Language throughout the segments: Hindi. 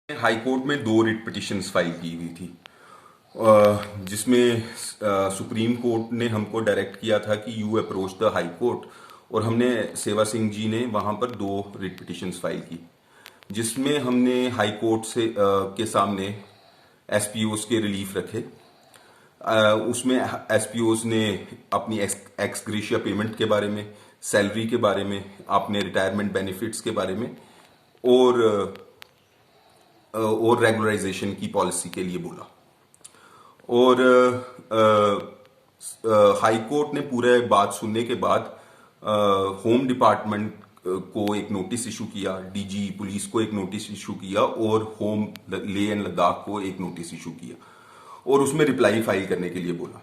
हाई कोर्ट में दो रिट पिटिशंस फाइल की हुई थी, जिसमें सुप्रीम कोर्ट ने हमको डायरेक्ट किया था कि you approach the high court, और हमने सेवा सिंह जी ने वहां पर दो रिट पिटिशंस फाइल की, जिसमें हमने हाई कोर्ट से के सामने एसपीओस के रिलीफ रखे। उसमें एसपीओस ने अपनी एक्स ग्रेशिया पेमेंट के बारे में, सैलरी के बारे में, अपने रिटायरमेंट बेनिफिट्स के बारे में और रेगुलराइजेशन की पॉलिसी के लिए बोला। और हाई कोर्ट ने पूरे बात सुनने के बाद होम डिपार्टमेंट को एक नोटिस इशू किया, डीजी पुलिस को एक नोटिस इशू किया और होम लेह एंड लद्दाख को एक नोटिस इशू किया और उसमें रिप्लाई फाइल करने के लिए बोला।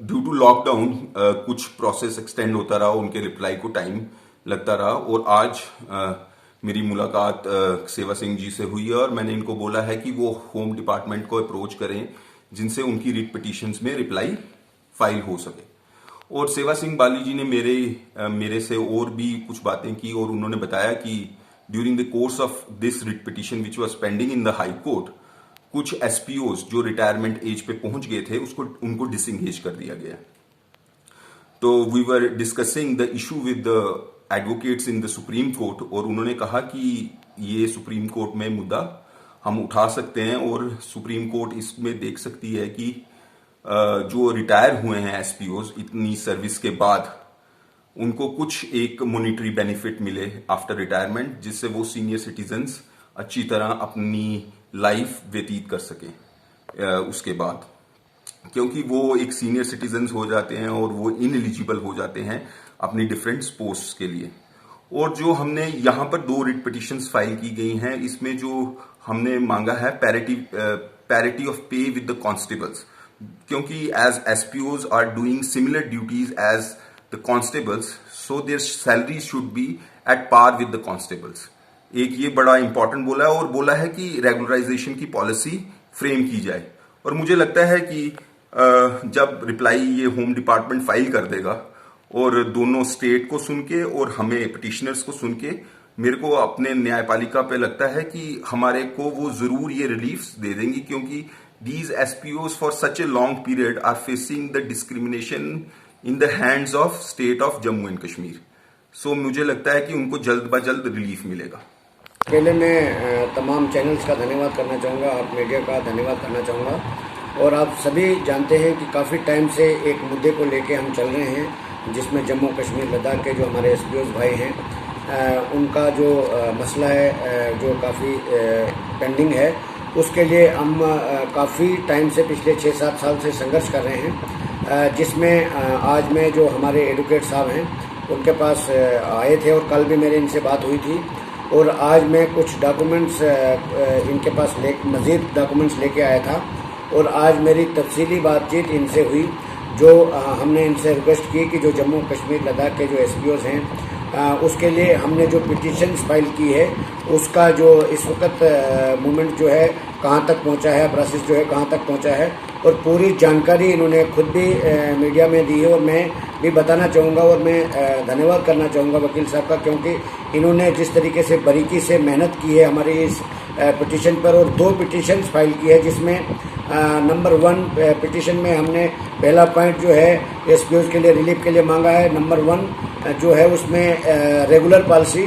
ड्यू टू लॉकडाउन कुछ प्रोसेस एक्सटेंड होता रहा, उनके रिप्लाई को टाइम लगता रहा, और आज मेरी मुलाकात सेवा सिंह जी से हुई है और मैंने इनको बोला है कि वो होम डिपार्टमेंट को अप्रोच करें जिनसे उनकी रिट पिटिशंस में रिप्लाई फाइल हो सके। और सेवा सिंह बाली जी ने मेरे से और भी कुछ बातें की और उन्होंने बताया कि during the course of this writ petition which was pending in the high court, कुछ एसपीओस जो रिटायरमेंट एज पे पहुंच गए थे उनको डिसंगेज कर दिया गया। तो we were discussing the issue with the advocates in the supreme court, और उन्होंने कहा कि ये सुप्रीम कोर्ट में मुद्दा हम उठा सकते हैं और सुप्रीम कोर्ट इसमें देख सकती है कि जो रिटायर हुए हैं एसपीओस इतनी सर्विस के बाद, उनको कुछ एक मॉनिटरी बेनिफिट मिले आफ्टर रिटायरमेंट, जिससे वो सीनियर सिटीजन्स अच्छी तरह अपनी लाइफ व्यतीत कर सके उसके बाद, क्योंकि वो एक सीनियर सिटीजन्स हो जाते हैं और वो इनएलिजिबल हो जाते हैं अपनी डिफरेंट पोस्ट के लिए। और जो हमने यहाँ पर दो रिट पिटिशंस फाइल की गई हैं, इसमें जो हमने मांगा है parity of pay with the constables, क्योंकि as SPOs are doing similar duties as the constables, so their salary should be at par with the constables. एक ये बड़ा इंपॉर्टेंट बोला है, और बोला है कि रेगुलराइजेशन की पॉलिसी फ्रेम की जाए। और मुझे लगता है कि जब रिप्लाई ये होम डिपार्टमेंट फाइल कर देगा और दोनों स्टेट को सुन के और हमें पिटिशनर्स को सुन के, मेरे को अपने न्यायपालिका पे लगता है कि हमारे को वो जरूर ये रिलीफ दे देंगी, क्योंकि these SPOs for such a long period are facing the discrimination in the hands of state of Jammu and Kashmir. So मुझे लगता है कि उनको जल्द ब जल्द रिलीफ मिलेगा। पहले मैं तमाम चैनल्स का धन्यवाद करना चाहूँगा, आप मीडिया का धन्यवाद करना चाहूँगा। और आप सभी जानते हैं कि काफ़ी टाइम से एक मुद्दे को लेके हम चल रहे हैं, जिसमें जम्मू कश्मीर लद्दाख के जो हमारे एसपीओज भाई हैं, उनका जो मसला है जो काफ़ी पेंडिंग है, उसके लिए हम काफ़ी टाइम से पिछले 6-7 साल से संघर्ष कर रहे हैं, जिसमें आज में जो हमारे एडवोकेट साहब हैं उनके पास आए थे और कल भी मेरे इनसे बात हुई थी, और आज मैं कुछ डॉक्यूमेंट्स इनके पास मज़ीद डॉक्यूमेंट्स लेके आया था, और आज मेरी तफसीली बातचीत इनसे हुई। जो हमने इनसे रिक्वेस्ट की कि जो जम्मू कश्मीर लद्दाख के जो एसपीओज हैं, उसके लिए हमने जो पिटिशंस फाइल की है, उसका जो इस वक्त मूवमेंट जो है कहाँ तक पहुँचा है, प्रोसेस जो है कहाँ तक पहुँचा है, और पूरी जानकारी इन्होंने खुद भी मीडिया में दी है। और मैं भी बताना चाहूँगा और मैं धन्यवाद करना चाहूँगा वकील साहब का, क्योंकि इन्होंने जिस तरीके से बारीकी से मेहनत की है हमारी इस पिटिशन पर, और दो पिटिशंस फाइल की है, जिसमें नंबर 1 पिटिशन में हमने पहला पॉइंट जो है एसपीओज के लिए रिलीफ के लिए मांगा है। नंबर 1 जो है उसमें regular policy,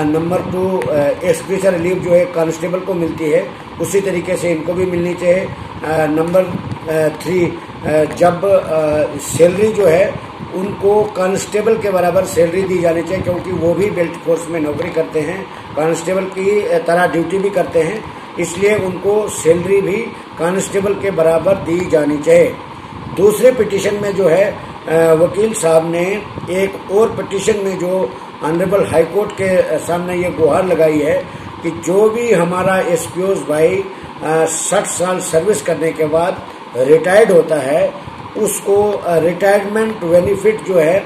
number 2 x relief जो है कांस्टेबल को मिलती है, उसी तरीके से इनको भी मिलनी चाहिए। नंबर 3 जब सैलरी जो है उनको कांस्टेबल के बराबर सैलरी दी जानी चाहिए, क्योंकि वो भी बेल्ट फोर्स में नौकरी करते हैं, कांस्टेबल की तरह ड्यूटी भी करते हैं, इसलिए उनको सैलरी भी कांस्टेबल के बराबर दी जानी चाहिए। दूसरे पिटिशन में जो है वकील साहब ने एक और पिटिशन में जो ऑनरेबल हाई कोर्ट के सामने ये गुहार लगाई है कि जो भी हमारा एसपीओज भाई 60 साल सर्विस करने के बाद रिटायर्ड होता है, उसको रिटायरमेंट बेनिफिट जो है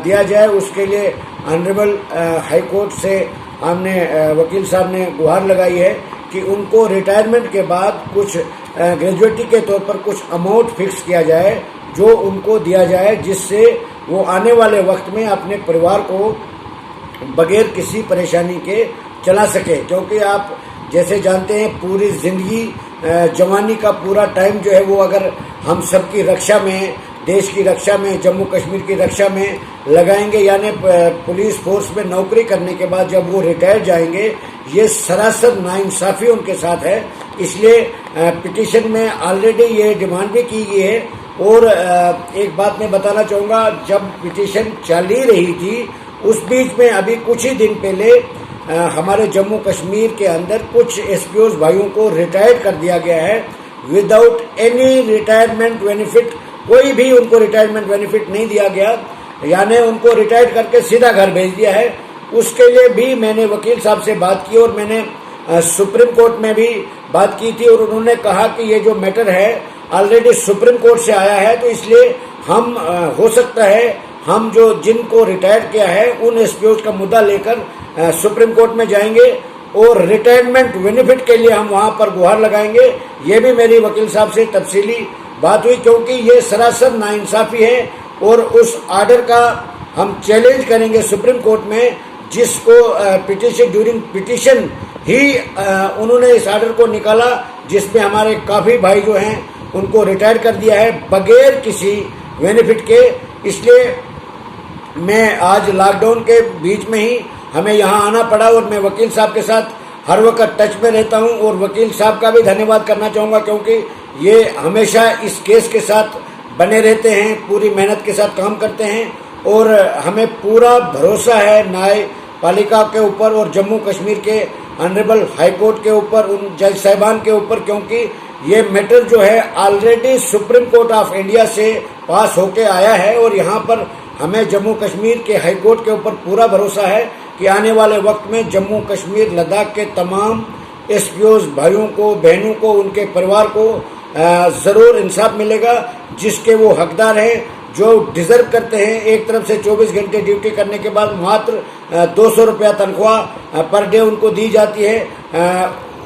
दिया जाए। उसके लिए ऑनरेबल हाई कोर्ट से हमने वकील साहब ने गुहार लगाई है कि उनको रिटायरमेंट के बाद कुछ ग्रेजुएटी के तौर पर कुछ अमाउंट फिक्स किया जाए, जो उनको दिया जाए, जिससे वो आने वाले वक्त में अपने परिवार को बगैर किसी परेशानी के चला सके, क्योंकि आप जैसे जानते हैं पूरी जिंदगी जवानी का पूरा टाइम जो है वो अगर हम सबकी रक्षा में, देश की रक्षा में, जम्मू कश्मीर की रक्षा में लगाएंगे, यानी पुलिस फोर्स में नौकरी करने के बाद जब वो रिटायर जाएंगे, ये सरासर नाइंसाफी उनके साथ है। इसलिए पिटीशन में ऑलरेडी ये डिमांड भी की गई है। और एक बात मैं बताना चाहूँगा, जब पिटीशन चल ही रही थी उस बीच में अभी कुछ ही दिन पहले हमारे जम्मू कश्मीर के अंदर कुछ एसपीओ भाइयों को रिटायर कर दिया गया है विदाउट एनी रिटायरमेंट बेनिफिट। कोई भी उनको रिटायरमेंट बेनिफिट नहीं दिया गया, यानी उनको रिटायर करके सीधा घर भेज दिया है। उसके लिए भी मैंने वकील साहब से बात की और मैंने सुप्रीम कोर्ट में भी बात की थी, और उन्होंने कहा कि ये जो मैटर है ऑलरेडी सुप्रीम कोर्ट से आया है, तो इसलिए हम हो सकता है हम जो जिनको रिटायर किया है उन एसपीओ का मुद्दा लेकर सुप्रीम कोर्ट में जाएंगे और रिटायरमेंट बेनिफिट के लिए हम वहां पर गुहार लगाएंगे। ये भी मेरी वकील साहब से तफसीली बात हुई, क्योंकि ये सरासर नाइंसाफी है और उस आर्डर का हम चैलेंज करेंगे सुप्रीम कोर्ट में, जिसको पिटीशन ड्यूरिंग पिटीशन ही उन्होंने इस आर्डर को निकाला, जिसमें हमारे काफी भाई जो हैं उनको रिटायर कर दिया है बगैर किसी बेनिफिट के। इसलिए मैं आज लॉकडाउन के बीच में ही हमें यहाँ आना पड़ा और मैं वकील साहब के साथ हर वक्त टच में रहता हूँ, और वकील साहब का भी धन्यवाद करना चाहूँगा, क्योंकि ये हमेशा इस केस के साथ बने रहते हैं, पूरी मेहनत के साथ काम करते हैं, और हमें पूरा भरोसा है न्यायपालिका के ऊपर और जम्मू कश्मीर के ऑनरेबल हाई कोर्ट के ऊपर, उन जज साहिबान के ऊपर, क्योंकि ये मैटर जो है already supreme court of India से पास होके आया है, और यहाँ पर हमें जम्मू कश्मीर के हाई कोर्ट के ऊपर पूरा भरोसा है कि आने वाले वक्त में जम्मू कश्मीर लद्दाख के तमाम एसपीओ भाइयों को, बहनों को, उनके परिवार को जरूर इंसाफ मिलेगा, जिसके वो हकदार हैं, जो डिजर्व करते हैं। एक तरफ से 24 घंटे ड्यूटी करने के बाद मात्र 200 रुपया तनख्वाह पर डे उनको दी जाती है,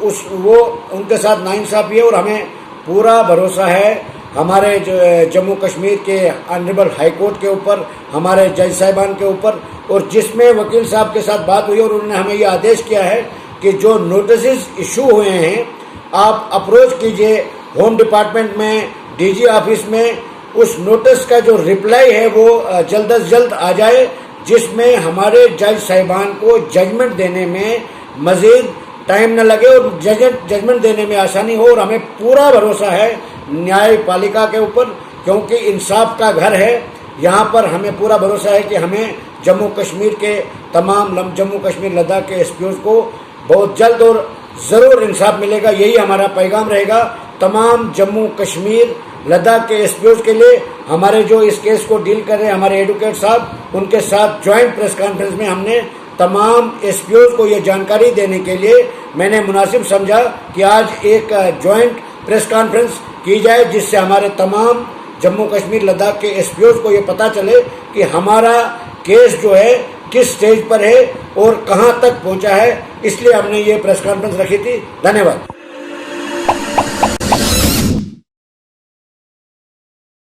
वो उनके साथ नाइंसाफी है। और हमें पूरा भरोसा है हमारे जम्मू कश्मीर के ऑनरेबल हाई कोर्ट के ऊपर, हमारे जज साहिबान के ऊपर, और जिसमें वकील साहब के साथ बात हुई और उन्होंने हमें ये आदेश किया है कि जो नोटिस इशू हुए हैं आप अप्रोच कीजिए होम डिपार्टमेंट में, डीजी ऑफिस में, उस नोटिस का जो रिप्लाई है वो जल्द अज जल्द आ जाए, जिसमें हमारे जज साहिबान को जजमेंट देने में मजीद टाइम न लगे और जजमेंट देने में आसानी हो। और हमें पूरा भरोसा है न्यायपालिका के ऊपर, क्योंकि इंसाफ का घर है यहाँ पर। हमें पूरा भरोसा है कि हमें जम्मू कश्मीर के तमाम जम्मू कश्मीर लद्दाख के एसपीओ को बहुत जल्द और ज़रूर इंसाफ मिलेगा। यही हमारा पैगाम रहेगा तमाम जम्मू कश्मीर लद्दाख के एसपीओ के लिए। हमारे जो इस केस को डील कर रहे हैं हमारे एडवोकेट साहब, उनके साथ ज्वाइंट प्रेस कॉन्फ्रेंस में हमने तमाम एसपीओ को ये जानकारी देने के लिए मैंने मुनासिब समझा कि आज एक ज्वाइंट प्रेस कॉन्फ्रेंस की जाए, जिससे हमारे तमाम जम्मू कश्मीर लद्दाख के एसपीओ को ये पता चले कि हमारा केस जो है किस स्टेज पर है और कहां तक पहुंचा है। इसलिए हमने ये प्रेस कॉन्फ्रेंस रखी थी। धन्यवाद।